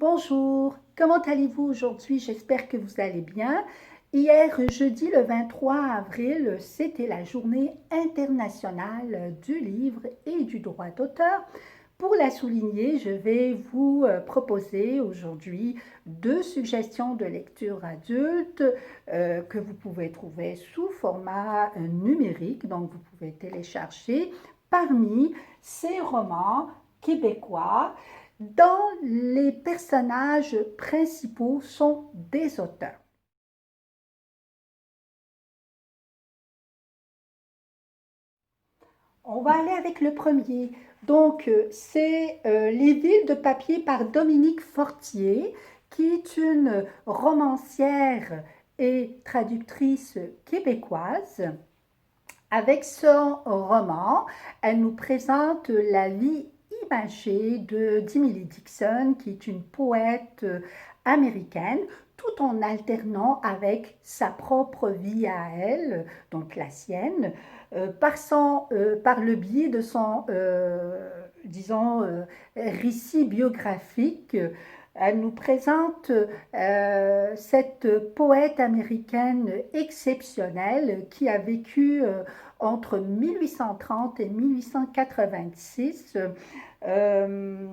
Bonjour, comment allez-vous aujourd'hui? J'espère que vous allez bien. Hier, jeudi le 23 avril, c'était la journée internationale du livre et du droit d'auteur. Pour la souligner, je vais vous proposer aujourd'hui deux suggestions de lecture adulte que vous pouvez trouver sous format numérique, donc vous pouvez télécharger parmi ces romans québécois dont les personnages principaux sont des auteurs. On va aller avec le premier. Donc, c'est Les villes de papier par Dominique Fortier, qui est une romancière et traductrice québécoise. Avec son roman, elle nous présente la vie imagée de d'Emily Dixon, qui est une poète américaine, tout en alternant avec sa propre vie à elle, donc la sienne, par le biais de son, disons, récit biographique. Elle nous présente cette poète américaine exceptionnelle qui a vécu entre 1830 et 1886. Euh,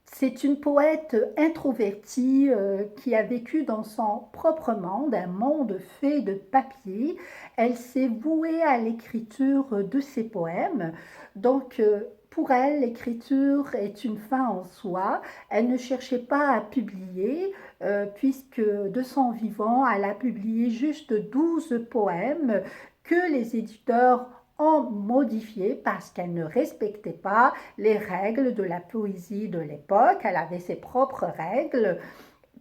c'est une poète introvertie qui a vécu dans son propre monde, un monde fait de papier. Elle s'est vouée à l'écriture de ses poèmes. Donc, pour elle, l'écriture est une fin en soi. Elle ne cherchait pas à publier, puisque de son vivant, elle a publié juste 12 poèmes que les éditeurs ont modifiés parce qu'elle ne respectait pas les règles de la poésie de l'époque. Elle avait ses propres règles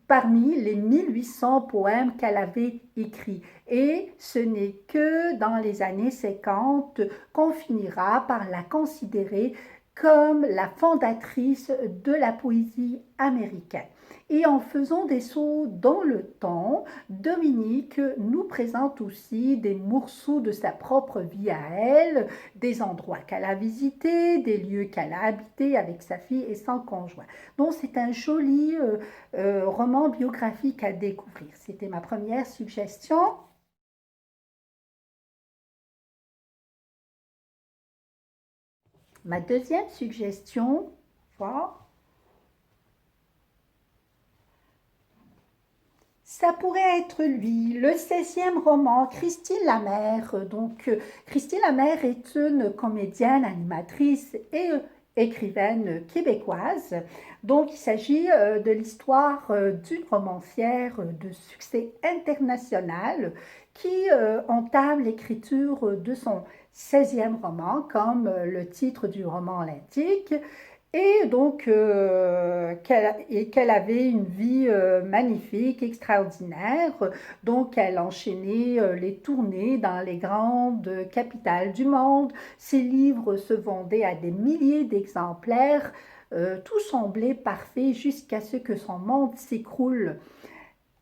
parmi les 1800 poèmes qu'elle avait écrits. Et ce n'est que dans les années 50 qu'on finira par la considérer comme la fondatrice de la poésie américaine. Et en faisant des sauts dans le temps, Dominique nous présente aussi des morceaux de sa propre vie à elle, des endroits qu'elle a visités, des lieux qu'elle a habités avec sa fille et son conjoint. Donc c'est un joli roman biographique à découvrir. C'était ma première suggestion. Ma deuxième suggestion, voilà, ça pourrait être lui, le 16e roman, Christine Lamère. Donc, Christine Lamère est une comédienne, animatrice et écrivaine québécoise. Donc, il s'agit de l'histoire d'une romancière de succès international qui entame l'écriture de son 16e roman, comme le titre du roman l'indique. Et donc, qu'elle avait une vie magnifique, extraordinaire. Donc, elle enchaînait les tournées dans les grandes capitales du monde. Ses livres se vendaient à des milliers d'exemplaires. Tout semblait parfait jusqu'à ce que son monde s'écroule.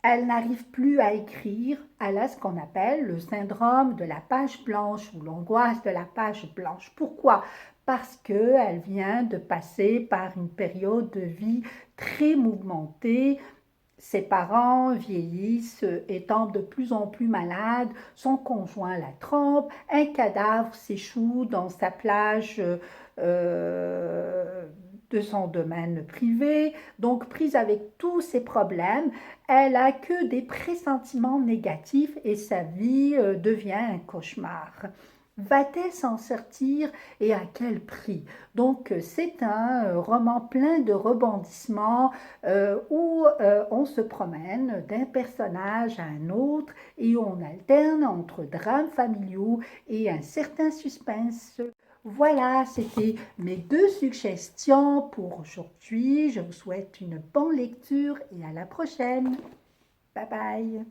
Elle n'arrive plus à écrire. Elle a ce qu'on appelle le syndrome de la page blanche ou l'angoisse de la page blanche. Pourquoi? Parce qu'elle vient de passer par une période de vie très mouvementée. Ses parents vieillissent, étant de plus en plus malades, son conjoint la trompe, un cadavre s'échoue dans sa plage de son domaine privé. Donc, prise avec tous ces problèmes, elle a que des pressentiments négatifs et sa vie devient un cauchemar. Va-t-elle s'en sortir et à quel prix? Donc, c'est un roman plein de rebondissements où on se promène d'un personnage à un autre et on alterne entre drames familiaux et un certain suspense. Voilà, c'était mes deux suggestions pour aujourd'hui. Je vous souhaite une bonne lecture et à la prochaine. Bye bye.